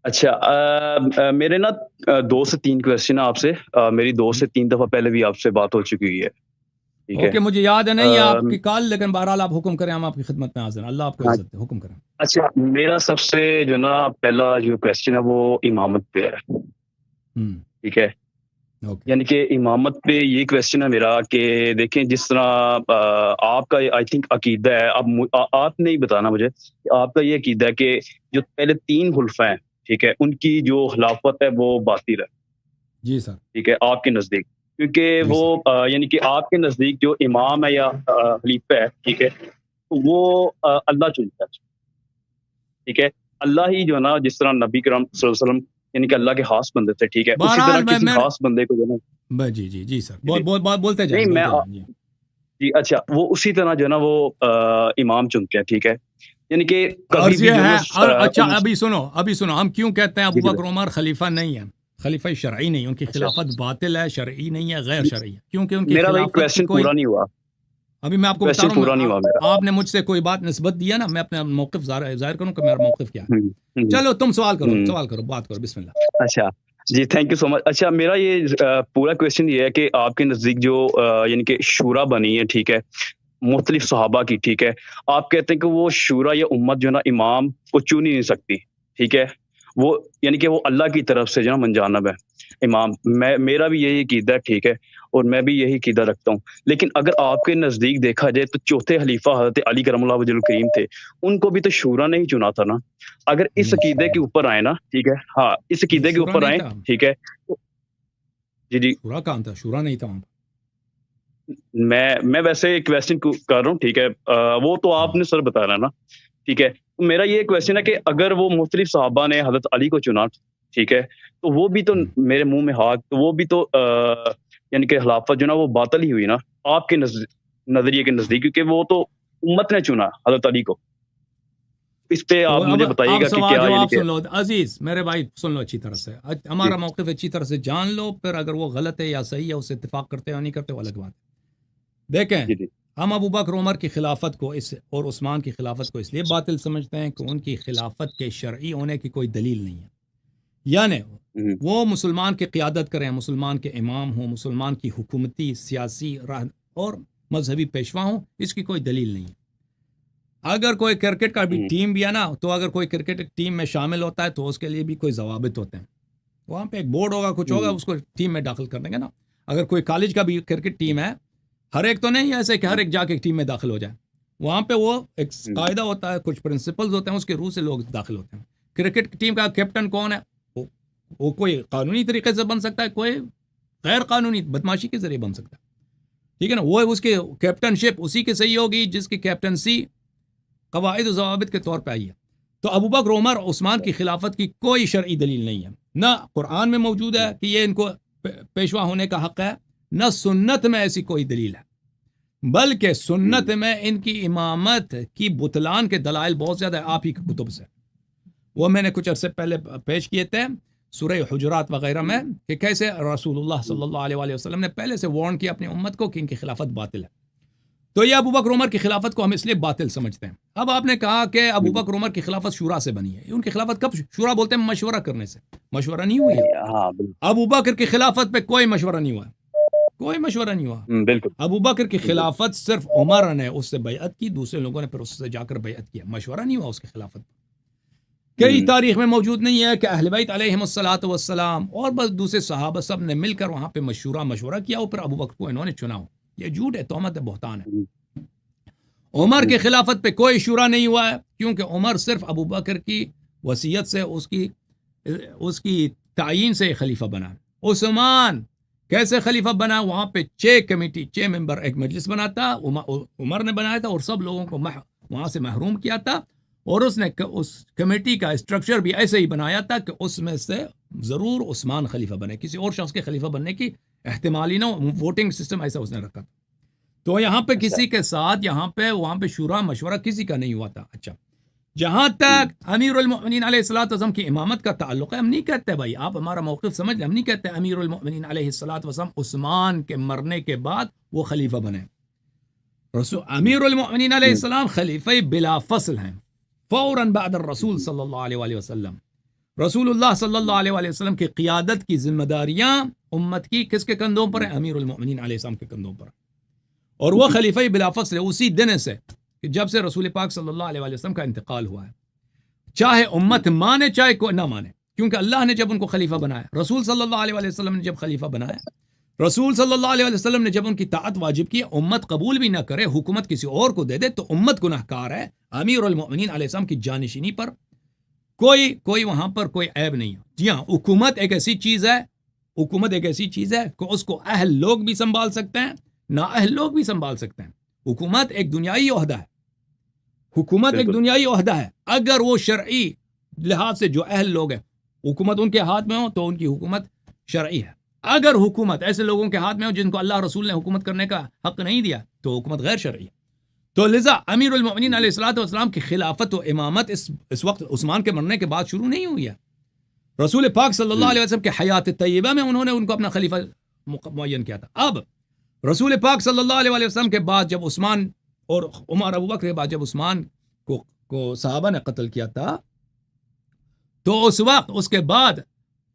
اچھا میرے نا 2 سے 3 کویسچن آپ سے میری 2 سے 3 دفعہ پہلے بھی آپ سے بات ہو چکی ہوئی ہے ٹھیک ہے اوکے مجھے یاد ہے نہیں ہے آپ کی کال، لیکن بہرحال آپ حکم کریں، ہم آپ کی خدمت میں حاضر ہیں۔ اللہ آپ کو ہاں عزت دے، حکم کریں۔ اچھا میرا سب سے جو نا پہلا جو کویسچن ہے وہ امامت پہ ہے ٹھیک ہے اوکے یعنی کہ امامت پہ یہ کویسچن ہے میرا کہ دیکھیں جس طرح آپ کا آئی تھنک عقیدہ ہے آپ نے ہی بتانا مجھے کہ آپ کا یہ عقیدہ ہے کہ جو پہلے 3 خلفاء ہیں ٹھیک ہے ان کی جو خلافت ہے وہ باطل ہے جی سر، ٹھیک ہے آپ کے نزدیک کیونکہ جی وہ سر، یعنی کہ آپ کے نزدیک جو امام ہے یا خلیفہ ہے ٹھیک ہے تو وہ اللہ چنتا ہے ٹھیک ہے اللہ ہی جو ہے نا جس طرح نبی کرم صلی اللہ علیہ وسلم یعنی کہ اللہ کے خاص بندے تھے ٹھیک ہے اسی طرح بہرحال کسی خاص بندے کو جو ہے نا جی جی جی سر، جی بولتے جائیں، نہیں میں بولتے جائیں جی۔ جی اچھا وہ اسی طرح جو ہے نا وہ امام چنتے ہیں ٹھیک ہے یعنی کہ کبھی عرض بھی یہ جو ہے ہے، اور اچھا نا ابھی سنو، ہم کیوں کہتے ہیں ابو جی جی بکر عمر خلیفہ نہیں ہے؟ خلیفہ شرعی نہیں، ان کی اچھا خلافت باطل ہے، شرعی نہیں ہے، غیر شرعی ہے، کیونکہ ان کی میرا بھائی خلافت کی کویسچن کوئی، پورا نہیں ہوا ابھی میں آپ کو بتا کویسچن رہا پورا نہیں ہوں، ہوا میرا آپ نے مجھ سے کوئی بات نسبت دیا نا، میں اپنا موقف ظاہر کروں کہ میرا موقف کیا ہے۔ ہوں، ہوں، چلو تم سوال کرو، ہوں، سوال کرو، بات کرو، بسم اللہ۔ اچھا جی تھینک یو سو مچ اچھا میرا یہ پورا کویسچن یہ ہے کہ آپ کے نزدیک جو یعنی کہ شورا بنی ہے ٹھیک ہے مختلف صحابہ کی ٹھیک ہے آپ کہتے ہیں کہ وہ شورا یا امت جو ہے نا امام کو چن ہی نہیں سکتی ٹھیک ہے وہ یعنی کہ وہ اللہ کی طرف سے جو ہے نا منجانب ہے امام میرا بھی یہی عقیدہ ہے ٹھیک ہے اور میں بھی یہی عقیدہ رکھتا ہوں لیکن اگر آپ کے نزدیک دیکھا جائے تو چوتھے خلیفہ حضرت علی کرم اللہ وجہ الکریم تھے ان کو بھی تو شورا نے ہی چنا تھا نا اگر اس نہیں، عقیدے کے اوپر آئے نا ٹھیک ہے ہاں اس نہیں عقیدے کے شورا اوپر نہیں آئے تھا، ٹھیک ہے جی جی شورا کہاں تھا؟ شورا نہیں تھا وہاں پہ۔ میں ویسے ایک کویسچن کر رہا ہوں ٹھیک ہے وہ تو آپ نے سر بتا رہا نا ٹھیک ہے تو میرا یہ کویسچن ہے کہ اگر وہ مختلف صحابہ نے حضرت علی کو چنا ٹھیک ہے تو وہ بھی تو میرے منہ میں ہاتھ تو وہ بھی تو یعنی کہ خلافت جو نا وہ باطل ہی ہوئی نا آپ کے نظریے کے نزدیک کیونکہ وہ تو امت نے چنا حضرت علی کو اس پہ تو آپ مجھے بتائیے اب گا کہ سوال کیا یعنی جواب کہ سن لو عزیز میرے بھائی، سن لو اچھی طرح سے، جی ہمارا موقف اچھی طرح سے جان لو، پھر اگر وہ غلط ہے یا صحیح ہے، اس سے اتفاق کرتے ہیں یا نہیں کرتے وہ الگ بات ہے۔ دیکھیں، جی جی ہم ابو بکر عمر کی خلافت کو اور عثمان کی خلافت کو اس لیے باطل سمجھتے ہیں کہ ان کی خلافت کے شرعی ہونے کی کوئی دلیل نہیں ہے، یعنی ہوں، وہ مسلمان کی قیادت کریں، مسلمان کے امام ہوں، مسلمان کی حکومتی سیاسی راہ اور مذہبی پیشوا ہوں، اس کی کوئی دلیل نہیں ہے۔ اگر کوئی کرکٹ کا بھی ہوں، ٹیم بھی ہے نا، تو اگر کوئی کرکٹ ٹیم میں شامل ہوتا ہے تو اس کے لیے بھی کوئی ضوابط ہوتے ہیں، وہاں پہ ایک بورڈ ہوگا، کچھ ہوگا، ہوں، اس کو ٹیم میں داخل کر دیں گے نا۔ اگر کوئی کالج کا بھی کرکٹ ٹیم ہے، ہر ایک تو نہیں ایسے کہ ہر ایک جا کے ٹیم میں داخل ہو جائے، وہاں پہ وہ ایک ہوں، قاعدہ ہوتا ہے، کچھ پرنسپلز ہوتے ہیں، اس کے روح سے لوگ داخل ہوتے ہیں۔ کرکٹ ٹیم کا کیپٹن کون ہے؟ وہ کوئی قانونی طریقے سے بن سکتا ہے، کوئی غیر قانونی بدماشی کے ذریعے بن سکتا ہے، ٹھیک ہے نا؟ وہ اس کی کیپٹن شپ اسی کی صحیح ہوگی جس کی کیپٹنسی قواعد و ضوابط کے طور پہ آئی ہے۔ تو ابو بکر عمر عثمان کی خلافت کی کوئی شرعی دلیل نہیں ہے، نہ قرآن میں موجود ہے کہ یہ ان کو پیشوا ہونے کا حق ہے، نہ سنت میں ایسی کوئی دلیل ہے، بلکہ سنت میں ان کی امامت کی بطلان کے دلائل بہت زیادہ ہے آپ ہی کے کتب سے، وہ میں نے کچھ عرصے پہلے پیش کیے تھے سورہ حجرات وغیرہ میں، کہ کیسے رسول اللہ صلی اللہ علیہ وآلہ وسلم نے پہلے سے وارن کیا اپنی امت کو کہ ان کی خلافت باطل ہے۔ تو یہ ابو بکر عمر کی خلافت کو ہم اس لیے باطل سمجھتے ہیں۔ اب آپ نے کہا کہ ابو بکر عمر کی خلافت شورا سے بنی ہے، ان کی خلافت کب؟ شورا بولتے ہیں مشورہ کرنے سے، مشورہ نہیں ہوئی ہے۔ ہاں بالکل ابو بکر کی خلافت پہ کوئی مشورہ نہیں ہوا، کوئی مشورہ نہیں ہوا۔ بالکل ابو بکر کی بالکل خلافت صرف عمر نے اس سے بیعت کی، دوسرے لوگوں نے پھر اس سے جا کر بیعت کیا، مشورہ نہیں ہوا اس کی خلافت پر۔ کئی تاریخ میں موجود نہیں ہے کہ اہل بیت علیہم الصلوۃ والسلام اور بس دوسرے صحابہ سب نے مل کر وہاں پہ مشورہ کیا اور پھر ابو بکر کو انہوں نے چنا ہو، یہ جھوٹ ہے، تہمت ہے، بہتان ہے۔ عمر کی خلافت پہ کوئی شورا نہیں ہوا ہے، کیونکہ عمر صرف ابو بکر کی وصیت سے، اس کی تعیین سے خلیفہ بنا۔ عثمان کیسے خلیفہ بنا؟ وہاں پہ 6 ممبر ایک مجلس بنا تھا، عمر نے بنایا تھا اور سب لوگوں کو وہاں سے محروم کیا تھا، اور اس نے اس کمیٹی کا اسٹرکچر بھی ایسے ہی بنایا تھا کہ اس میں سے ضرور عثمان خلیفہ بنے، کسی اور شخص کے خلیفہ بننے کی احتمال ہی نہ ہو، ووٹنگ سسٹم ایسا اس نے رکھا تھا۔ تو یہاں پہ کسی کے ساتھ وہاں پہ شورا مشورہ کسی کا نہیں ہوا تھا۔ اچھا، جہاں تک امیر المؤمنین علیہ الصلوۃ والسلام کی امامت کا تعلق ہے، ہم نہیں کہتے بھائی، آپ ہمارا موقف سمجھ لیں، ہم نہیں کہتے امیر المؤمنین علیہ الصلوۃ والسلام عثمان کے مرنے کے بعد وہ خلیفہ بنے۔ امیر المؤمنین علیہ السلام خلیفہ بلا فصل ہیں، فوراً بعد الرسول صلی اللہ علیہ وآلہ وسلم، رسول اللہ صلی اللہ علیہ وآلہ وسلم کی قیادت کی ذمہ داریاں امت کی کس کے کندھوں پر ہیں؟ امیر المؤمنین علیہ السلام کے کندھوں پر. اور وہ خلیفہ بلافصل اسی دن سے کہ جب سے رسول پاک صلی اللہ علیہ وآلہ وسلم کا انتقال ہوا ہے، چاہے امت مانے چاہے کوئی نہ مانے، کیونکہ اللہ نے جب ان کو خلیفہ بنایا، رسول صلی اللہ علیہ وآلہ وسلم نے جب خلیفہ بنایا، رسول صلی اللہ علیہ وسلم نے جب ان کی طاعت واجب کی، امت قبول بھی نہ کرے، حکومت کسی اور کو دے دے تو امت گناہگار ہے. امیر المؤمنین علیہ السلام کی جانشینی پر کوئی وہاں پر کوئی عیب نہیں ہے. جی ہاں، حکومت ایک ایسی چیز ہے کہ اس کو اہل لوگ بھی سنبھال سکتے ہیں، نا اہل لوگ بھی سنبھال سکتے ہیں. حکومت ایک دنیائی عہدہ ہے، اگر وہ شرعی لحاظ سے جو اہل لوگ ہیں حکومت ان کے ہاتھ میں ہو تو ان کی حکومت شرعی ہے. اگر حکومت ایسے لوگوں کے ہاتھ میں ہو جن کو اللہ رسول نے حکومت کرنے کا حق نہیں دیا تو حکومت غیر شرعی ہے. تو لذا امیر المؤمنین علیہ الصلوۃ والسلام کی خلافت و امامت اس وقت عثمان کے مرنے کے بعد شروع نہیں ہوئی ہے. رسول پاک صلی اللہ علیہ وسلم کے حیات طیبہ میں انہوں نے ان کو اپنا خلیفہ معین کیا تھا. اب رسول پاک صلی اللہ علیہ وسلم کے بعد جب عثمان اور عمر ابو بکر کے بعد جب عثمان کو صحابہ نے قتل کیا تھا تو اس وقت اس کے بعد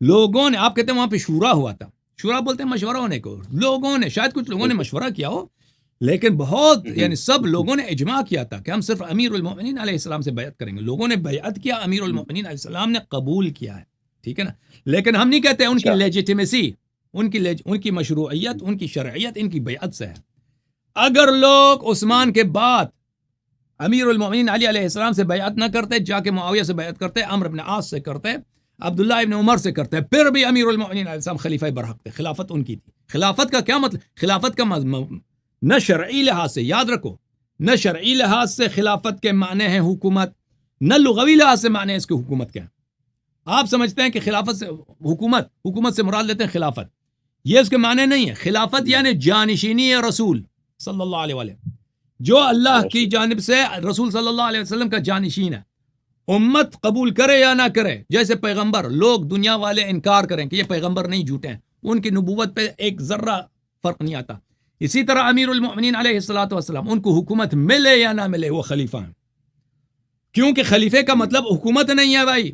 لوگوں نے، آپ کہتے ہیں وہاں پہ شورا ہوا تھا، شورا بولتے ہیں مشورہ ہونے کو، لوگوں نے شاید کچھ لوگوں نے مشورہ کیا ہو لیکن بہت یعنی سب لوگوں نے اجماع کیا تھا کہ ہم صرف امیر المؤمنین علیہ السلام سے بیعت کریں گے. لوگوں نے بیعت کیا، امیر المؤمنین علیہ السلام نے قبول کیا ہے، ٹھیک ہے نا. لیکن ہم نہیں کہتے ان کی لیجیٹیمیسی، ان کی مشروعیت، ان کی شرعیت ان کی بیعت سے ہے. اگر لوگ عثمان کے بعد امیر المؤمنین علی علیہ السلام سے بیعت نہ کرتے، جا کے معاویہ سے بیعت کرتے، عمرو بن عاص سے کرتے، عبداللہ ابن عمر سے کرتے، پھر بھی امیر المؤمنین علیہ السلام خلیفہ برحق تھے، خلافت ان کی تھی. خلافت کا کیا مطلب؟ خلافت کا نہ شرعی لحاظ سے، یاد رکھو، نہ شرعی لحاظ سے خلافت کے معنی ہیں حکومت، نہ لغوی لحاظ سے معنی ہے اس کی حکومت کیا. آپ سمجھتے ہیں کہ خلافت سے حکومت سے مراد لیتے ہیں خلافت، یہ اس کے معنی نہیں ہے. خلافت یعنی جانشینی رسول صلی اللہ علیہ وسلم، جو اللہ کی جانب سے رسول صلی اللہ علیہ وسلم کا جانشین ہے. امت قبول کرے یا نہ کرے، جیسے پیغمبر، لوگ دنیا والے انکار کریں کہ یہ پیغمبر نہیں، جھوٹے ہیں، ان کی نبوت پہ ایک ذرہ فرق نہیں آتا. اسی طرح امیر المؤمنین علیہ الصلوۃ والسلام، ان کو حکومت ملے یا نہ ملے وہ خلیفہ ہیں، کیونکہ خلیفے کا مطلب حکومت نہیں ہے بھائی.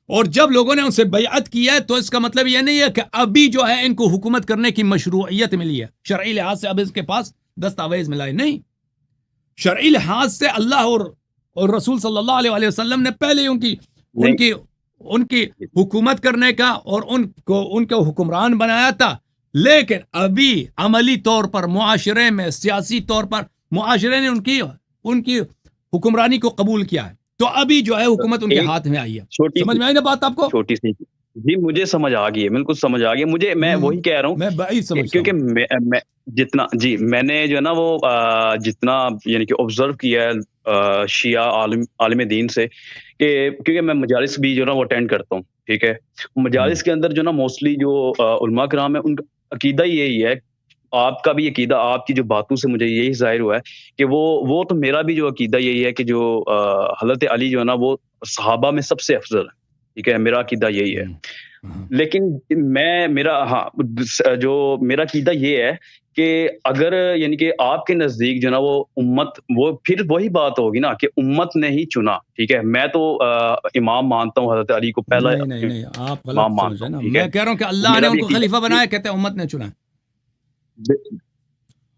اور جب لوگوں نے ان سے بیعت کی ہے تو اس کا مطلب یہ نہیں ہے کہ ابھی جو ہے ان کو حکومت کرنے کی مشروعیت ملی ہے، شرعی لحاظ سے اب اس کے پاس دستاویز ملا ہے. نہیں، شرعی لحاظ سے اللہ اور رسول صلی اللہ علیہ وسلم نے پہلے ان کی حکومت کرنے کا اور ان کو حکمران بنایا تھا. لیکن ابھی عملی طور پر معاشرے میں، سیاسی طور پر معاشرے نے ان کی حکمرانی کو قبول کیا ہے، تو ابھی جو ہے حکومت ان کے ہاتھ میں آئی ہے. سمجھ میں آئی نا بات آپ کو؟ چھوٹی سی جی، مجھے سمجھ آ گئی ہے، بالکل سمجھ آ گئی. میں وہی کہہ رہا ہوں، میں بعید سمجھتا ہوں، کیونکہ میں جتنا میں نے جو ہے نا وہ جتنا یعنی کہ آبزرو کیا ہے شیعہ عالم دین سے، کہ کیونکہ میں مجالس بھی جو ہے نا وہ اٹینڈ کرتا ہوں، ٹھیک ہے. مجالس کے اندر جو نا موسٹلی جو علماء کرام ہیں ان کا عقیدہ یہی ہے، آپ کا بھی عقیدہ، آپ کی جو باتوں سے مجھے یہی ظاہر ہوا ہے کہ وہ تو میرا بھی جو عقیدہ یہی ہے کہ جو حضرت علی جو ہے نا وہ صحابہ میں سب سے افضل ہے، ٹھیک ہے. میرا عقیدہ یہی ہے. لیکن میرا عقیدہ یہ ہے کہ اگر یعنی کہ آپ کے نزدیک جو نا وہ امت، وہ پھر وہی بات ہوگی نا کہ امت نے ہی چنا، ٹھیک ہے. میں تو امام مانتا ہوں حضرت علی کو پہلا نہیں آپ غلط امام سمجھ رہے مانتا ہیں. ہوں. میں کہہ رہا ہوں کہ اللہ نے ان کو خلیفہ بنایا، کہتے ہیں امت نے چنا.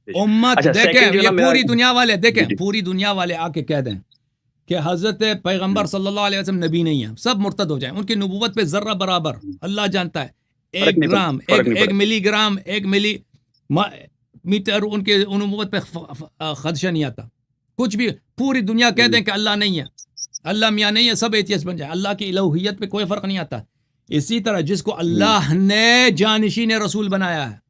امت دیکھیں، یہ پوری دنیا والے دیکھیں، پوری دنیا والے آ کے کہہ دیں کہ حضرت پیغمبر صلی اللہ علیہ وسلم نبی نہیں ہے، سب مرتد ہو جائیں. ان کی نبوت پہ ذرہ برابر اللہ جانتا ہے، ایک گرام، ایک ملی گرام، ایک ملی میٹر ان کے نبوت پہ خدشہ نہیں آتا کچھ بھی. پوری دنیا کہہ دیں کہ اللہ نہیں ہے، اللہ میاں نہیں ہے، سب ایتھیسٹ بن جائیں، اللہ کی الوہیت پہ کوئی فرق نہیں آتا. اسی طرح جس کو اللہ نے جانشین رسول بنایا ہے،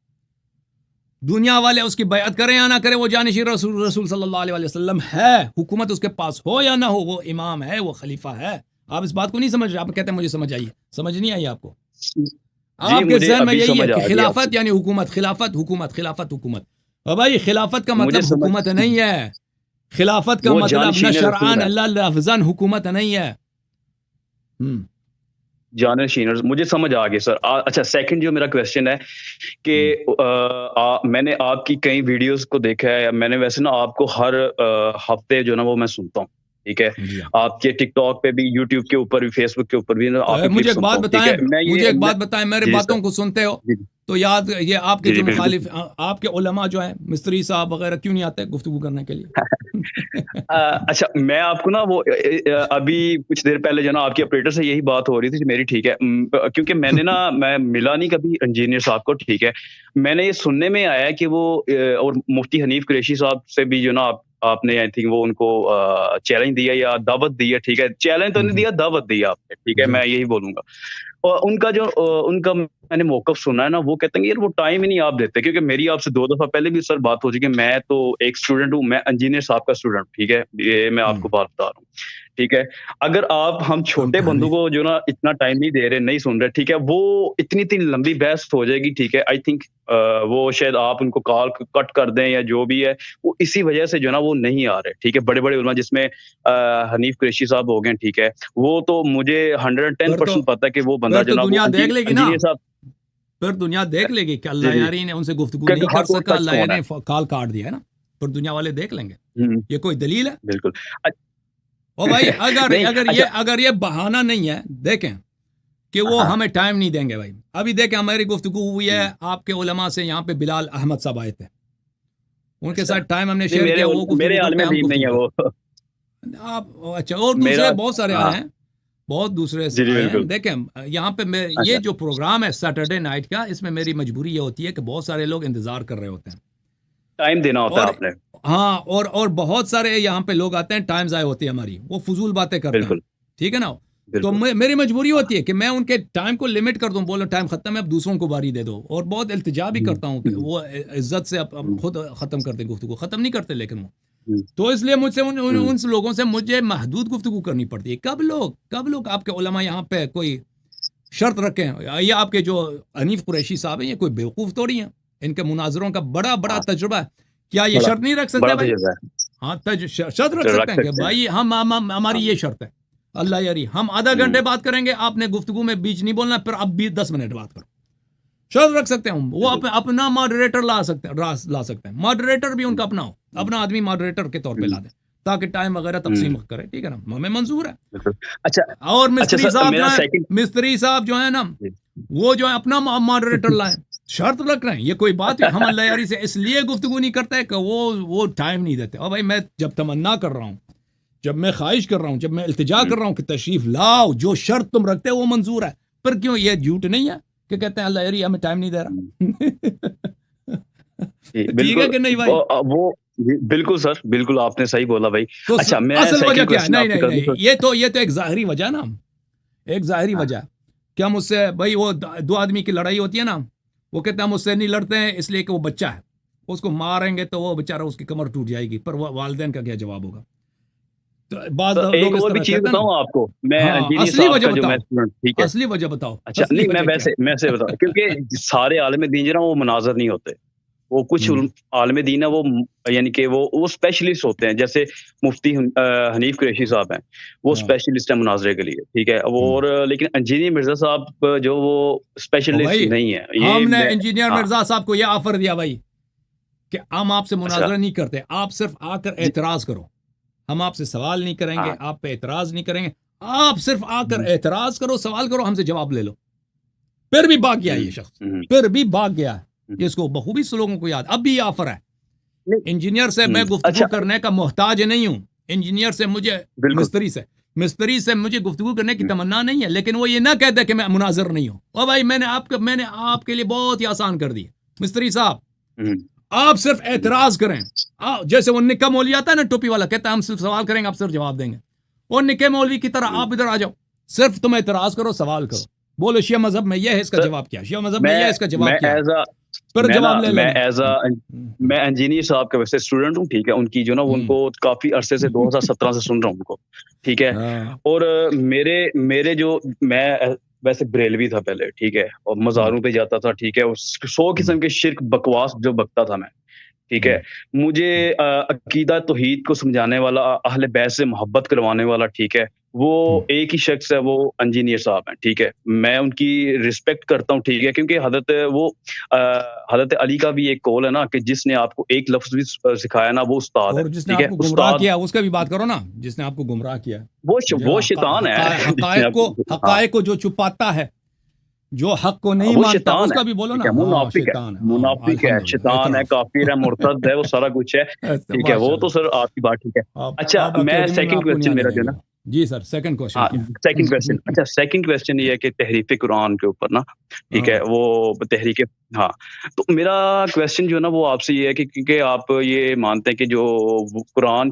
دنیا والے اس کی بیعت کریں یا نہ کریں، وہ جانشین رسول صلی اللہ علیہ وسلم ہے. حکومت اس کے پاس ہو یا نہ ہو، وہ امام ہے، وہ خلیفہ ہے. آپ اس بات کو نہیں سمجھ رہے، آپ کہتے ہیں مجھے سمجھ آئی ہے، سمجھ نہیں آئی آپ کو؟ آپ کے ذہن میں یہی ہے کہ خلافت یعنی حکومت، خلافت حکومت، خلافت حکومت. اور بھائی خلافت کا مطلب حکومت نہیں ہے، خلافت کا مطلب نہ شرعان اللہ لفظاً حکومت نہیں ہے. جانشینر مجھے سمجھ آ گیا سر. اچھا، سیکنڈ جو میرا کویسچن ہے کہ میں نے آپ کی کئی ویڈیوز کو دیکھا ہے، میں نے ویسے نا آپ کو ہر ہفتے جو نا وہ میں سنتا ہوں، ٹھیک ہے, جی ہاں. آپ کے ٹک ٹاک پہ بھی, یوٹیوب کے اوپر بھی, فیس بک کے اوپر بھی آپ کی مجھے کلپ ایک سنتا بات ہوں, ٹھیک بتائیں, ہے. مجھے ایک بات بتائیں, میرے جی باتوں سر, کو سنتے ہو جی تو یاد یہ آپ کے جی جو بالکل. مخالف آپ کے علماء جو ہیں مستری صاحب وغیرہ کیوں نہیں آتے گفتگو کرنے کے لیے؟ اچھا, میں آپ کو نا وہ ابھی کچھ دیر پہلے جو نا آپ کے آپریٹر سے یہی بات ہو رہی تھی میری, ٹھیک ہے, کیونکہ میں نے نا میں ملا نہیں کبھی انجینئر صاحب کو, ٹھیک ہے. میں نے یہ سننے میں آیا کہ وہ اور مفتی حنیف قریشی صاحب سے بھی جو نا آپ نے آئی تھنک وہ ان کو چیلنج دیا یا دعوت دی ہے, ٹھیک ہے, چیلنج تو نہیں دیا, دعوت دی آپ نے, ٹھیک ہے, میں یہی بولوں گا. اور ان کا میں نے موقف سنا ہے نا, وہ کہتے ہیں کہ یار وہ ٹائم ہی نہیں آپ دیتے, کیونکہ میری آپ سے 2 دفعہ پہلے بھی سر بات ہو چکی ہے. میں تو ایک اسٹوڈنٹ ہوں, میں انجینئر صاحب کا اسٹوڈنٹ, ٹھیک ہے, یہ میں آپ کو بات بتا رہا ہوں, ٹھیک ہے. اگر آپ ہم چھوٹے بندوں کو جو نا اتنا ٹائم نہیں دے رہے, نہیں سن رہے, ٹھیک ہے, وہ اتنی لمبی بحث ہو جائے گی, ٹھیک ہے. آئی تھنک وہ شاید آپ ان کو کال کٹ کر دیں یا جو بھی ہے, وہ اسی وجہ سے جو نا وہ نہیں آ رہے, ٹھیک ہے. بڑے بڑے علماء جس میں حنیف قریشی صاحب ہو گئے, ٹھیک ہے, وہ تو مجھے 110% پتا ہے کہ وہ بندہ جو نا وہ انجینئر صاحب, پھر دنیا دیکھ لے گی کہ جی اللہ جی یاری نے ان سے گفتگو نہیں کر حق اور سکا, سچ اللہ کون یاری ہے, نے کال کاٹ دیا ہے نا, پھر دنیا والے دیکھ لیں گے. یہ کوئی دلیل ہے؟ بالکل. او بھائی نہیں, اگر یہ بہانہ نہیں ہے, دیکھیں کہ وہ ہمیں ٹائم نہیں دیں گے بھائی. ابھی دیکھیں ہماری گفتگو ہوئی ہے آپ کے علماء سے, یہاں پہ بلال احمد صاحب آئے تھے, ان کے ساتھ ٹائم ہم نے شیئر کیا, وہ میرے گفتگو عالم کرتے ہیں, ہم دین نہیں ہے وہ, آپ اچھا, اور دوسرے بہت سارے آئے ہیں, بہت دوسرے جی آئے ہیں. بالکل. دیکھیں یہاں پہ یہ جو پروگرام ہے سیٹرڈے نائٹ کا, اس میں میری مجبوری یہ ہوتی ہے کہ بہت سارے لوگ انتظار کر رہے ہوتے ہیں, ٹائم دینا ہوتا ہے آپ نے. ہاں, اور بہت سارے یہاں پہ لوگ آتے ہیں, ٹائم ضائع ہوتی ہے ہماری, وہ فضول باتیں کرتے ہیں, ٹھیک ہے نا. تو میری مجبوری ہوتی ہے کہ میں ان کے ٹائم کو لمٹ کر دوں, بولو ٹائم ختم ہے, اب دوسروں کو باری دے دو, اور بہت التجا بھی کرتا ہوں کہ وہ عزت سے خود ختم کر دیں گفتگو, ختم نہیں کرتے لیکن وہ, تو اس لیے مجھ سے ان لوگوں سے مجھے محدود گفتگو کرنی پڑتی ہے. کب لوگ آپ کے علماء یہاں پہ کوئی شرط رکھیں, یہ آپ کے جو حنیف قریشی صاحب ہیں, یہ کوئی بیوقوف تھوڑی ہیں, ان کے مناظروں کا بڑا تجربہ ہے, کیا یہ شرط نہیں رکھ سکتے بھائی؟ ہاں, شرط رکھ سکتے ہیں کہ بھائی ہماری یہ شرط ہے, اللہ یاری ہم آدھا گھنٹے بات کریں گے, آپ نے گفتگو میں بیچ نہیں بولنا, پھر اب بھی 10 منٹ بات کرو, شرط رکھ سکتے ہیں ہم. وہ اپنا ماڈریٹر لا سکتے ہیں, ماڈریٹر بھی ان کا اپنا ہو, اپنا آدمی ماڈریٹر کے طور پہ لا دیں تاکہ ٹائم وغیرہ تقسیم کرے, ٹھیک ہے نا, ہمیں منظور ہے. اچھا, اور مستری صاحب جو ہیں نا, وہ جو ہے اپنا ماڈریٹر لائیں, شرط رکھ رہے ہیں, یہ کوئی بات ہے؟ ہم اللہ یاری سے اس لیے گفتگو نہیں کرتے کہ وہ ٹائم نہیں دیتے. اور بھائی میں جب تمنا کر رہا ہوں, جب میں خواہش کر رہا ہوں, جب میں التجا کر رہا ہوں کہ تشریف لاؤ, جو شرط تم رکھتے وہ منظور ہے, پر کیوں یہ جھوٹ نہیں ہے کہ کہتے ہیں اللہ یاری ہمیں ٹائم نہیں دے رہا. ٹھیک ہے کہ نہیں بھائی؟ وہ بالکل سر, بالکل آپ نے صحیح بولا بھائی. اچھا, میں اصل وجہ کیا ہے؟ نہیں, یہ تو ایک ظاہری وجہ نا, ایک ظاہری وجہ کہ ہم اس سے, بھائی وہ 2 آدمی کی لڑائی ہوتی ہے نا, وہ کہتے ہیں ہم اس سے نہیں لڑتے ہیں اس لیے کہ وہ بچہ ہے, اس کو ماریں گے تو وہ بیچارہ اس کی کمر ٹوٹ جائے گی, پر والدین کا کیا جواب ہوگا؟ تو بعض ایک اور بھی چیز بتاؤں آپ کو, میں اصلی وجہ بتاؤ, اصلی وجہ بتاؤ. اچھا نہیں, میں سے بتاؤں, کیونکہ سارے عالم دین جو نا وہ مناظر نہیں ہوتے, وہ کچھ عالم دین ہے وہ یعنی کہ وہ اسپیشلسٹ ہوتے ہیں, جیسے مفتی حنیف قریشی صاحب ہیں, وہ اسپیشلسٹ ہیں مناظرے کے لیے, ٹھیک ہے. اور لیکن انجینئر مرزا صاحب جو وہ اسپیشلسٹ نہیں ہے. ہم نے انجینئر مرزا صاحب کو یہ آفر دیا بھائی کہ ہم آپ سے مناظرہ نہیں کرتے, آپ صرف آ کر اعتراض کرو, ہم آپ سے سوال نہیں کریں گے, آپ پہ اعتراض نہیں کریں گے, آپ صرف آ کر اعتراض کرو, سوال کرو, ہم سے جواب لے لو. پھر بھی بھاگ گیا یہ شخص, پھر بھی بھاگ گیا, اس کو بخوبی لوگوں کو یاد, اب بھی یہ آفر ہے. انجینئر سے میں گفتگو کرنے کا محتاج نہیں ہوں, انجینئر سے مجھے مستری سے مجھے گفتگو کرنے کی تمنا نہیں ہے, لیکن وہ یہ نہ کہتے کہ میں مناظر نہیں ہوں. اور بھائی میں نے آپ کے لیے بہت ہی آسان کر دی, مستری صاحب آپ صرف اعتراض کریں. جیسے وہ نکا مولوی آتا ہے نا ٹوپی والا, کہتا ہے ہم صرف سوال کریں گے, آپ صرف جواب دیں گے. اور نکے مولوی کی طرح آپ ادھر آ جاؤ, صرف تم اعتراض کرو, سوال کرو, بولو شیعہ مذہب میں یہ ہے, اس کا جواب کیا, شیعہ مذہب میں یہ ہے, اس کا جواب کیا. میں انجینئر صاحب کا ویسے اسٹوڈنٹ ہوں, ٹھیک ہے, ان کی جو نا ان کو کافی عرصے سے 2017 سے سن رہا ہوں ان کو, ٹھیک ہے. اور میرے جو میں ویسے بریلوی تھا پہلے, ٹھیک ہے, اور مزاروں پہ جاتا تھا, ٹھیک ہے, 100 قسم کے شرک بکواس جو بکتا تھا میں, ٹھیک ہے. مجھے عقیدہ توحید کو سمجھانے والا, اہل بیت سے محبت کروانے والا, ٹھیک ہے, وہ ایک ہی شخص ہے، وہ انجینئر صاحب ہیں، ٹھیک ہے، میں ان کی رسپیکٹ کرتا ہوں، ٹھیک ہے، کیونکہ حضرت علی کا بھی ایک قول ہے نا کہ جس نے آپ کو ایک لفظ بھی سکھایا نا وہ استاد ہے، اور جس نے ٹھیک ہے، آپ کو گمراہ استاد کیا اس کا بھی بات کرو نا، جس نے آپ کو گمراہ کیا، وہ شیطان ہے جس نے آپ ہاں حقائق کو جو چھپاتا ہے، جو حق کو نہیں وہ مانتا، شیطان اس ہے، کا بھی بولو ٹھیک نا. ہے، ہاں منافق ہے، شیطان ہے، ہاں منافق ہے، الحمدللہ شیطان ہے، اعتراف. کافر ہے، مرتد ہے، وہ سارا کچھ ہے، ٹھیک ہے، وہ ماشاء تو اللہ. سر آپ کی بات ٹھیک ہے. اچھا آپ میں اکیڈمی میں سیکنڈ آپ کو نہیں کوشچن آنے میرا دیں جو ہے گے. نا، جی سر، سیکنڈ کوشچن ہاں کیا؟ سیکنڈ کوشچن، اچھا سیکنڈ کوشچن یہ ہے کہ تحریف قرآن کے اوپر نا، ٹھیک ہے، ہاں وہ تحریک، ہاں، تو میرا کوشچن جو ہے نا وہ آپ سے یہ ہے کہ کیونکہ آپ یہ مانتے ہیں کہ جو قرآن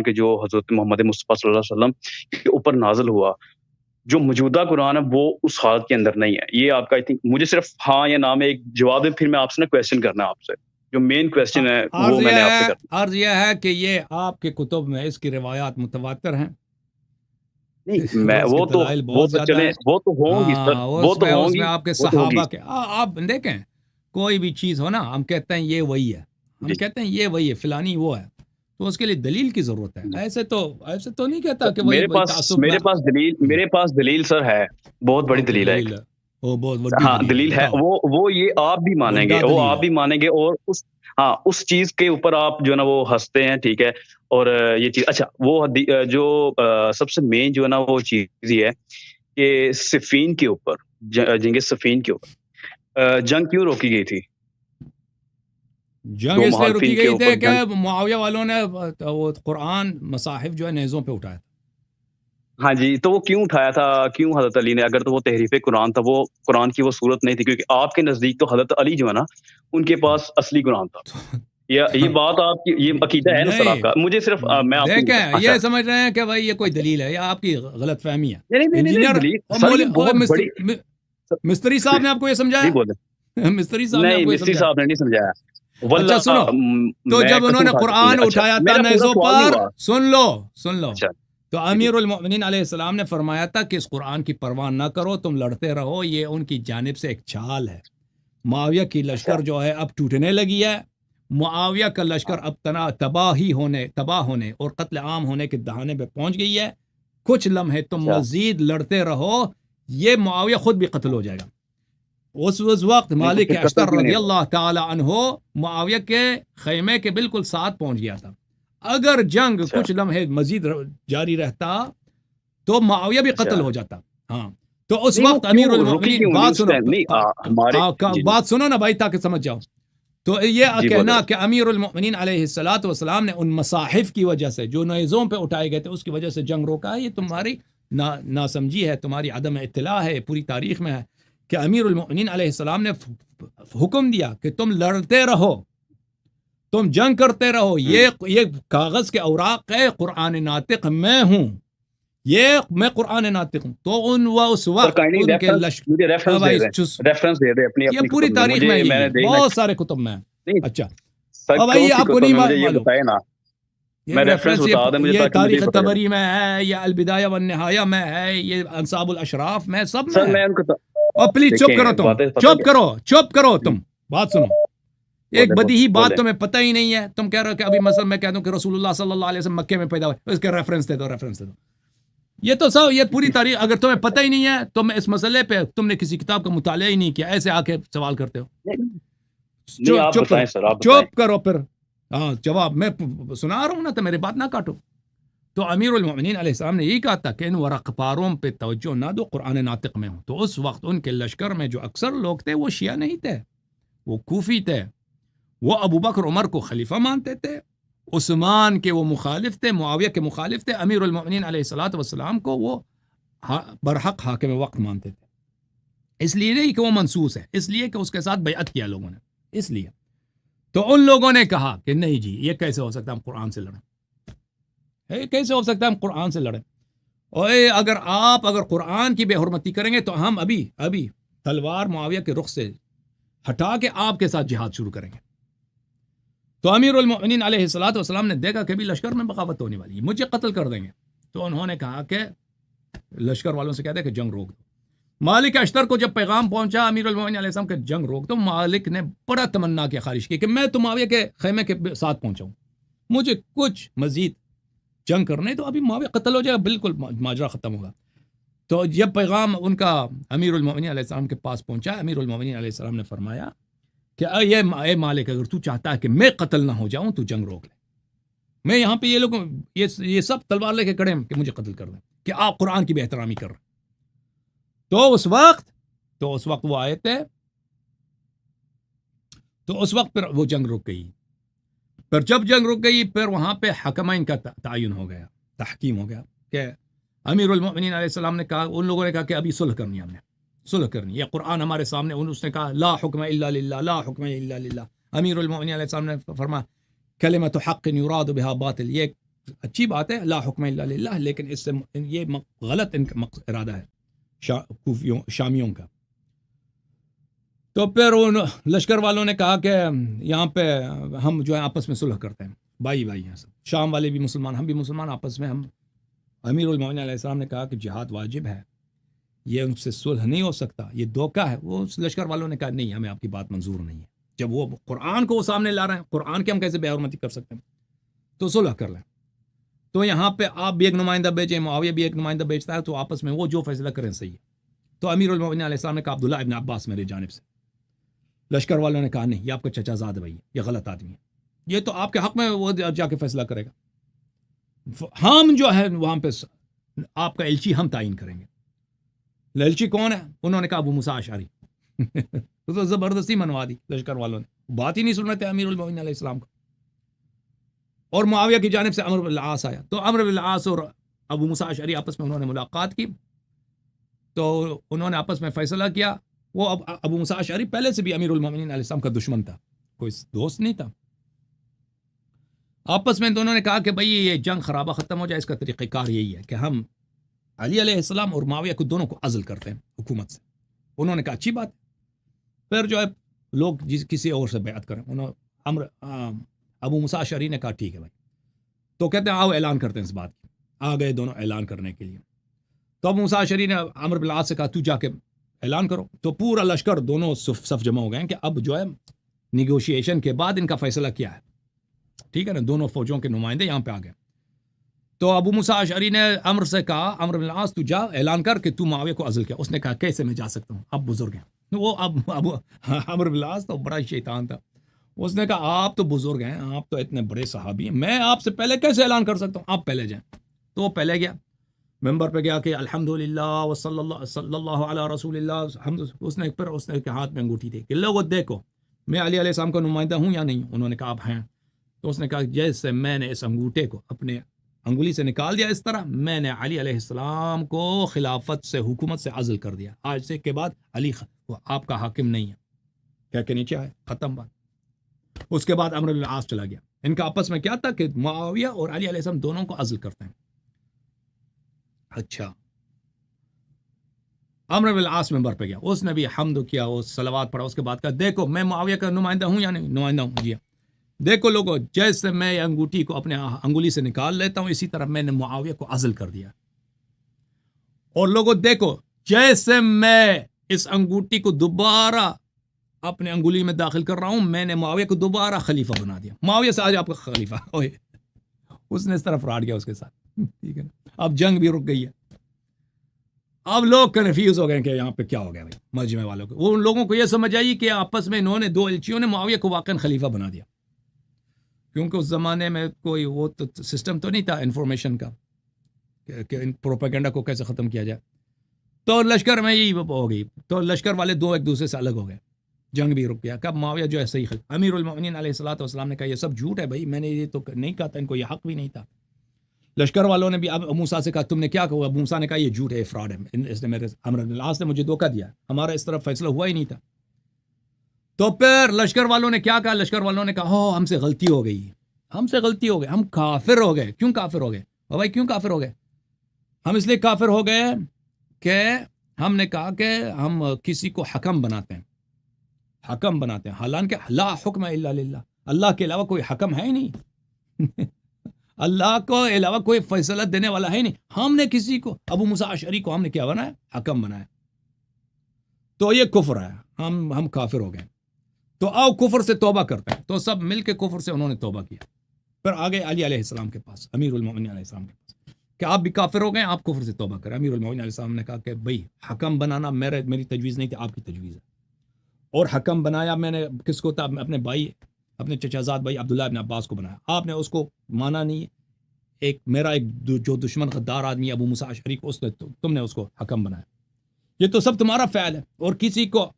کے جو حضرت محمد مصطفیٰ صلی اللہ علیہ وسلم کے اوپر نازل ہوا، جو موجودہ قرآن ہے وہ اس حالت کے اندر نہیں ہے، یہ آپ کا آئی تھنک مجھے صرف ہاں یا نہ میں ایک جواب ہے، پھر میں آپ سے نا کوشچن کرنا ہے، آپ سے جو مین کوشچن ہے وہ میں نے آپ سے کرنا. عرض یہ ہے کہ یہ آپ کے کتب میں اس کی روایات متواتر ہیں نہیں اور میں اس کی دلائل وہ بہت تو زیادہ چلیں، ہیں. وہ تو ہوں گی سر، ہاں وہ تو اس ہوں میں گی، آپ کے وہ تو ہوگی صحابہ کے آپ دیکھیں، کوئی بھی چیز ہو نا ہم کہتے ہیں یہ وہی ہے، ہم جی کہتے ہیں یہ وہی ہے، فلانی وہ ہے، تو اس کے لیے دلیل کی ضرورت ہے. جی. ایسے تو نہیں کہتا سر کہ وہی تعصب میں. میرے پاس دلیل سر ہے، بہت بڑی اوکے دلیل ہے ایک. دلیل ہے، وہ بہت بڑی ہاں دلیل ہے، دلیل ہے، بتاؤ. وہ یہ آپ بھی مانیں گے، وڈا وہ دلیل آپ ہے. بھی مانیں گے، اور اس چیز کے اوپر آپ جو ہے نا وہ ہنستے ہیں، ٹھیک ہے، اور یہ چیز اچھا وہ جو سب سے مین جو ہے نا وہ چیز یہ ہے کہ صفین کے اوپر، جنگ صفین کے اوپر جنگ کیوں روکی گئی تھی؟ جنگ دو اس لیے رکی مخالفین کے گئی تھی اوپر کہ جنگ. معاویہ والوں نے وہ قرآن مصاحف جو ہے نیزوں پہ اٹھایا تھا. ہاں جی، تو وہ کیوں اٹھایا تھا، کیوں حضرت علی نے، اگر تو وہ تحریف قرآن تھا، وہ قرآن کی وہ صورت نہیں تھی، کیونکہ آپ کے نزدیک تو حضرت علی جو ہے نا ان کے پاس اصلی قرآن تھا. یہ بات آپ کی، یہ عقیدہ ہے نا سر آپ نہیں کا، مجھے صرف میں آپ کو دیکھیں، اچھا یہ سمجھ رہے ہیں کہ بھائی یہ کوئی دلیل ہے، یا آپ کی غلط فہمی ہے. نہیں انجینئر دلیل اور سر، یہ بہت بڑی مستری صاحب نے آپ کو یہ جی سمجھایا؟ بولے. مستری صاحب نے آپ نہیں کو یہ مفتی سمجھایا؟ صاحب نے نہیں سمجھایا، اچھا سنو، واللہ تو میں جب انہوں قسم نے کھا کے قرآن اچھا اٹھایا تھا میرا پورا نیزوں سوال نہیں پر، ہوا. سن لو، اچھا تو جی جی امیر المؤمنین علیہ السلام نے فرمایا تھا کہ اس قرآن کی پرواہ نہ کرو، تم لڑتے رہو، یہ ان کی جانب سے ایک چال ہے. معاویہ کی اچھا لشکر جو ہے اب ٹوٹنے لگی ہے، معاویہ کا لشکر اب تباہ ہونے اور قتل عام ہونے کے دہانے پہ پہنچ گئی ہے. کچھ لمحے تم اچھا مزید لڑتے رہو، یہ معاویہ خود بھی قتل ہو جائے گا. اس وقت نہیں تو مالک پھر قتل اشتر کیوں نہیں رضی ہوا؟ اللہ تعالی عنہ معاویہ کے خیمے کے بالکل ساتھ پہنچ گیا تھا. اگر جنگ اچھا کچھ لمحے مزید جاری رہتا تو معاویہ بھی اچھا قتل ہو جاتا. ہاں تو اس نہیں وہ وقت کیوں امیر رکی المؤمنین، کیوں نہیں بات اس سنو، ٹائم؟ نہیں ہمارے جی جی بات سنو نا بھائی تاکہ سمجھ جاؤ. تو یہ جی بولے. کہنا کہ امیر المؤمنین علیہ الصلوۃ والسلام نے ان مصاحف کی وجہ سے جو نیزوں پہ اٹھائے گئے تھے اس کی وجہ سے جنگ روکا ہے، یہ تمہاری ناسمجھی ہے، تمہاری عدم اطلاع ہے. پوری تاریخ میں ہے کہ امیر المؤمنین علیہ السلام نے حکم دیا کہ تم لڑتے رہو، تم جنگ کرتے رہو، یہ کاغذ کے اوراق ہے، قرآن ناطق میں ہوں، میں قرآن ناطق ہوں. تو اس سر وقت کائنڈلی ان کے مجھے ریفرنس دے بھائی دیں، ریفرنس دے دیں اپنی یہ اپنی پوری کتب میں، تاریخ میں مجھے ہی میں نے ہے، دیکھنا بہت سارے کتب میں ہے. نہیں اچھا سر، اب بھائی کون یہ سی آپ کو کتب نہیں میں، مجھے یہ معلوم، بتائے نا، یہ میں ریفرنس بتا دیں مجھے یہ تاکہ مجھے تاریخ پتہ چلے. طبری میں ہے، یہ البدایہ والنہایہ میں ہے، یہ انصاب الاشراف میں، سب میں سر ہے. میں ان کو اور پلیز چپ کرو، دیکھیں تم باتیں پتہ چپ کیا کرو، چپ کرو جی تم. بات سنو، ایک بولے بدیہی بات بولے. تمہیں پتہ ہی نہیں ہے. تم کہہ رہے ہو کہ ابھی مثلا میں کہہ دوں کہ رسول اللہ صلی اللہ علیہ وسلم مکے میں پیدا ہوئے، اس کے ریفرنس دے دو. یہ تو سب، یہ پوری تاریخ اگر تمہیں پتہ ہی نہیں ہے، تم اس مسئلے پہ تم نے کسی کتاب کا مطالعہ ہی نہیں کیا، ایسے آ کے سوال کرتے ہو. نہیں آپ چپ کرو، بتائیں سر، آپ بتائیں. چپ کرو پھر. ہاں جواب میں سنا رہا ہوں نا، تو میری بات نہ کاٹو. تو امیر المؤمنین علیہ السلام نے یہی کہا تھا کہ ان ورق پاروں پہ توجہ نہ دو، قرآن ناطق میں ہوں. تو اس وقت ان کے لشکر میں جو اکثر لوگ تھے وہ شیعہ نہیں تھے، وہ کوفی تھے، وہ ابو بکر عمر کو خلیفہ مانتے تھے، عثمان کے وہ مخالف تھے، معاویہ کے مخالف تھے، امیر المؤمنین علیہ الصلوۃ والسلام کو وہ برحق حاکم وقت مانتے تھے. اس لیے نہیں کہ وہ منسوس ہے، اس لیے کہ اس کے ساتھ بیعت کیا لوگوں نے، اس لیے. تو ان لوگوں نے کہا کہ نہیں جی، یہ کیسے ہو سکتا ہے ہم قرآن سے لڑیں، کیسے ہو سکتا ہے ہم قرآن سے لڑیں. اور اگر قرآن کی بے حرمتی کریں گے تو ہم ابھی تلوار معاویہ کے رخ سے ہٹا کے آپ کے ساتھ جہاد شروع کریں گے. تو امیر المؤمنین علیہ الصلوۃ والسلام نے دیکھا کہ بھی لشکر میں بغاوت ہونے والی ہے، مجھے قتل کر دیں گے. تو انہوں نے کہا کہ لشکر والوں سے کہہ دیں کہ جنگ روک دو. مالک اشتر کو جب پیغام پہنچا امیر المؤمنین علیہ السلام کہ جنگ روک دو، مالک نے بڑا تمنا کی، خواہش کی کہ میں تو معاویہ کے خیمے کے ساتھ پہنچاؤں، مجھے کچھ مزید جنگ کرنے تو ابھی معاویہ قتل ہو جائے گا، بالکل ماجرا ختم ہوگا. تو جب پیغام ان کا امیر المومنین علیہ السلام کے پاس پہنچا، امیر المومنین علیہ السلام نے فرمایا کہ اے مالک، اگر تو چاہتا ہے کہ میں قتل نہ ہو جاؤں تو جنگ روک لے. میں یہاں پہ یہ لوگ یہ سب تلوار لے کے کھڑے ہیں کہ مجھے قتل کر دیں، کہ آپ قرآن کی بے احترامی کر رہے ہیں. تو اس وقت وہ آیت ہے، تو اس وقت پھر وہ جنگ رک گئی. پھر جب جنگ رک گئی پھر وہاں پہ حکمین کا تعین ہو گیا، تحکیم ہو گیا کہ امیر المؤمنین علیہ السلام نے کہا، ان لوگوں نے کہا کہ ابھی صلح کرنی ہے، ہم نے صلح کرنی ہے، یہ قرآن ہمارے سامنے. اس نے کہا لا حکم الا للہ، لا حکم الا للہ. امیر المؤمنین علیہ السلام نے فرمایا کلمۃ حق یراد بها باطل، یہ اچھی بات ہے لا حکم الا للہ، لیکن اس سے یہ غلط ان کا ارادہ ہے شامیوں کا. تو پھر ان لشکر والوں نے کہا کہ یہاں پہ ہم جو ہے آپس میں صلح کرتے ہیں، بھائی ہیں سب، شام والے بھی مسلمان، ہم بھی مسلمان، آپس میں ہم. امیر المومنین علیہ السلام نے کہا کہ جہاد واجب ہے، یہ ان سے صلح نہیں ہو سکتا، یہ دھوکہ ہے. وہ لشکر والوں نے کہا نہیں، ہمیں آپ کی بات منظور نہیں ہے. جب وہ قرآن کو وہ سامنے لا رہے ہیں، قرآن کے ہم کیسے بے حرمتی کر سکتے ہیں؟ تو صلح کر لیں. تو یہاں پہ آپ بھی ایک نمائندہ بھیجیں، معاویہ بھی ایک نمائندہ بھیجتا ہے، تو آپس میں وہ جو فیصلہ کریں صحیح ہے. تو امیر المومنین علیہ السلام نے کہا عبداللہ ابن عباس میرے جانب سے. لشکر والوں نے کہا نہیں، یہ آپ کا چچا زاد بھائی ہے، یہ غلط آدمی ہے، یہ تو آپ کے حق میں وہ جا کے فیصلہ کرے گا. ہم جو ہے وہاں پہ آپ کا ایلچی ہم تعین کریں گے. ایلچی کون ہے؟ انہوں نے کہا ابو موسیٰ اشعری. تو زبردستی منوا دی لشکر والوں نے، بات ہی نہیں سن رہے تھے امیر المومنین علیہ السلام کو. اور معاویہ کی جانب سے عمرو بن العاص آیا. تو عمرو بن العاص اور ابو موسیٰ اشعری آپس میں انہوں نے ملاقات کی، تو انہوں نے آپس میں فیصلہ کیا. وہ ابو موسیٰ اشعری پہلے سے بھی امیر المومنین علیہ السلام کا دشمن تھا، کوئی دوست نہیں تھا. آپس میں دونوں نے کہا کہ بھئی یہ جنگ خرابہ ختم ہو جائے، اس کا طریقہ کار یہی ہے کہ ہم علی علیہ السلام اور معاویہ کو دونوں کو عزل کرتے ہیں حکومت سے. انہوں نے کہا اچھی بات. پھر جو ہے لوگ کسی اور سے بیعت کریں. ابو موسیٰ اشعری نے کہا ٹھیک ہے بھائی. تو کہتے ہیں آؤ اعلان کرتے ہیں اس بات کی. آ گئے دونوں اعلان کرنے کے لیے. تو ابو موسیٰ اشعری نے عمرو بن العاص سے کہا تو جا کے اعلان کرو. تو پورا لشکر دونوں صف جمع ہو گئے کہ اب جو ہے نیگوشیشن کے بعد ان کا فیصلہ کیا ہے. ٹھیک ہے نا، دونوں فوجوں کے نمائندے یہاں پہ آ گئے. تو ابو موسیٰ اشعری نے عمرو سے کہا عمرو بن العاص تو جا اعلان کر کہ تو معاویہ کو عزل کیا. اس نے کہا کیسے میں جا سکتا ہوں، اب بزرگ ہیں. وہ اب عمرو بن العاص تو بڑا شیطان تھا. اس نے کہا آپ تو بزرگ ہیں، آپ تو اتنے بڑے صحابی ہیں، میں آپ سے پہلے کیسے اعلان کر سکتا ہوں، آپ پہلے جائیں. تو وہ پہلے گیا، ممبر پہ گیا کہ الحمدللہ صلی اللہ علی رسول اللہ. اس نے کے ہاتھ میں انگوٹھی تھی کہ لوگو دیکھو میں علی علیہ السلام کا نمائندہ ہوں یا نہیں. انہوں نے کہا آپ ہیں. تو اس نے کہا جیسے میں نے اس انگوٹھے کو اپنے انگلی سے نکال دیا، اس طرح میں نے علی علیہ السلام کو خلافت سے، حکومت سے عزل کر دیا. آج سے کے بعد علی آپ کا حاکم نہیں ہے. کیا کہ نیچے آئے، ختم بات. اس کے بعد عمرو بن العاص چلا گیا. ان کا آپس میں کیا تھا کہ معاویہ اور علی علیہ السلام دونوں کو عزل کرتے ہیں. اچھا، عمرو بن العاص ممبر پہ گیا، اس نے بھی حمد کیا، وہ صلوات پڑھا. اس کے بعد کہا دیکھو میں معاویہ کا نمائندہ ہوں یا نہیں. نمائندہ ہوں جی. دیکھو لوگوں، جیسے میں انگوٹھی کو اپنے انگلی سے نکال لیتا ہوں، اسی طرح میں نے معاویہ کو عزل کر دیا. اور لوگوں دیکھو، جیسے میں اس انگوٹھی کو دوبارہ اپنے انگلی میں داخل کر رہا ہوں، میں نے معاویہ کو دوبارہ خلیفہ بنا دیا. معاویہ سے آج آپ کا خلیفہ. اس نے اس طرح فراڈ کیا اس کے ساتھ. ٹھیک ہے نا. اب جنگ بھی رک گئی ہے. اب لوگ کنفیوز ہو گئے کہ یہاں پہ کیا ہو گیا بھائی مجمع والوں کو. وہ ان لوگوں کو یہ سمجھ آئی کہ آپس میں انہوں نے دو ایلچیوں نے معاویہ کو واقعا خلیفہ بنا دیا، کیونکہ اس زمانے میں کوئی وہ تو سسٹم تو نہیں تھا انفارمیشن کا کہ پروپیگنڈا کو کیسے ختم کیا جائے. تو لشکر میں یہی ہو گئی. تو لشکر والے دو ایک دوسرے سے الگ ہو گئے، جنگ بھی رک گیا. کب معاویہ جو ہے صحیح امیر المؤمنین علیہ الصلوۃ والسلام نے کہا یہ سب جھوٹ ہے بھائی، میں نے یہ تو نہیں کہا تھا، ان کو یہ حق بھی نہیں تھا. لشکر والوں نے بھی اب موسیٰ سے کہا تم نے کیا کہا. ابو موسیٰ نے کہا یہ جھوٹ ہے، فراڈ ہے، اس نے میرے عمرو بن العاص نے مجھے دھوکہ دیا، ہمارا اس طرف فیصلہ ہوا ہی نہیں تھا. تو پھر لشکر والوں نے کیا کہا. لشکر والوں نے کہا ہم سے غلطی ہو گئی، ہم سے غلطی ہو گئی، ہم کافر ہو گئے. کیوں کافر ہو گئے بھائی، کیوں کافر ہو گئے؟ ہم اس لیے کافر ہو گئے کہ ہم نے کہا کہ ہم کسی کو حکم بناتے ہیں، حکم بناتے ہیں، حالانکہ لا حکم الا للہ، اللہ کے علاوہ کوئی حکم ہے ہی نہیں. اللہ کو علاوہ کوئی فیصلہ دینے والا ہے ہی نہیں. ہم نے کسی کو، ابو موسیٰ اشعری کو ہم نے کیا بنایا، حکم بنایا. تو یہ کفر ہے، ہم کافر ہو گئے. تو آؤ کفر سے توبہ کرتے ہیں. تو سب مل کے کفر سے انہوں نے توبہ کیا. پھر آگے علی علیہ السلام کے پاس، امیر المومنین علیہ السلام کے پاس، کہ آپ بھی کافر ہو گئے، آپ کفر سے توبہ کریں۔ امیر المومنین علیہ السلام نے کہا کہ بھئی حکم بنانا میری تجویز نہیں تھی، آپ کی تجویز ہے، اور حکم بنایا میں نے کس کو تھا؟ اپنے بھائی، اپنے چچا زاد بھائی عبداللہ ابن عباس کو بنایا، آپ نے اس کو مانا نہیں۔ میرا جو دشمن غدار آدمی ابو موسیٰ اشعری کو تم نے اس کو حکم بنایا، یہ تو سب تمہارا فعل ہے، اور کسی کو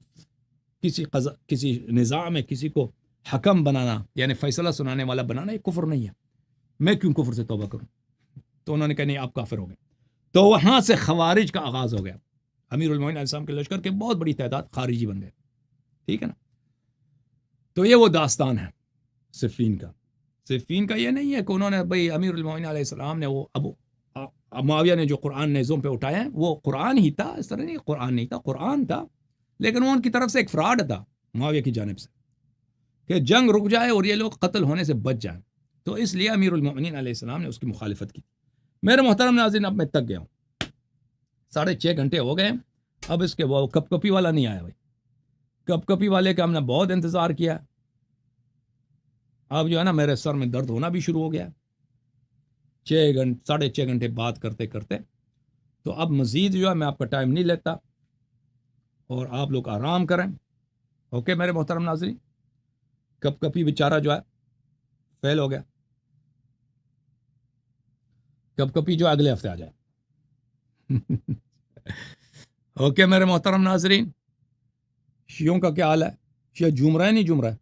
کسی نظام میں کسی کو حکم بنانا یعنی فیصلہ سنانے والا بنانا یہ کفر نہیں ہے، میں کیوں کفر سے توبہ کروں؟ تو انہوں نے کہا نہیں آپ کافر ہو گئے۔ تو وہاں سے خوارج کا آغاز ہو گیا، امیر المومنین علیہ السلام کے لشکر کے بہت بڑی تعداد خارجی بن گئے، ٹھیک ہے نا۔ تو یہ وہ داستان ہے صفین کا۔ صفین کا یہ نہیں ہے کہ انہوں نے بھئی امیر المومنین علیہ السلام نے وہ معاویہ نے جو قرآن نیزوں پہ اٹھایا ہے وہ قرآن ہی تھا، اس طرح نہیں قرآن نہیں تھا، قرآن تھا، لیکن وہ ان کی طرف سے ایک فراڈ تھا معاویہ کی جانب سے کہ جنگ رک جائے اور یہ لوگ قتل ہونے سے بچ جائیں، تو اس لیے امیر المومنین علیہ السلام نے اس کی مخالفت کی۔ میرے محترم ناظرین، اب میں تک گیا ہوں، 6.5 گھنٹے ہو گئے، اب اس کے وہ کپ کپی والا نہیں آیا بھائی، کپ کپی والے کا ہم نے بہت انتظار کیا، اب جو ہے نا میرے سر میں درد ہونا بھی شروع ہو گیا 6.5 گھنٹے بات کرتے کرتے۔ تو اب مزید جو ہے میں آپ کا ٹائم نہیں لیتا اور آپ لوگ آرام کریں، اوکے میرے محترم ناظرین۔ کپ کپی بیچارہ جو ہے فیل ہو گیا، کپ کپی جو اگلے ہفتے آ جائے اوکے میرے محترم ناظرین۔ شیعوں کا کیا حال ہے؟ شیعہ جھوم رہا ہے نہیں جھوم رہا ہے؟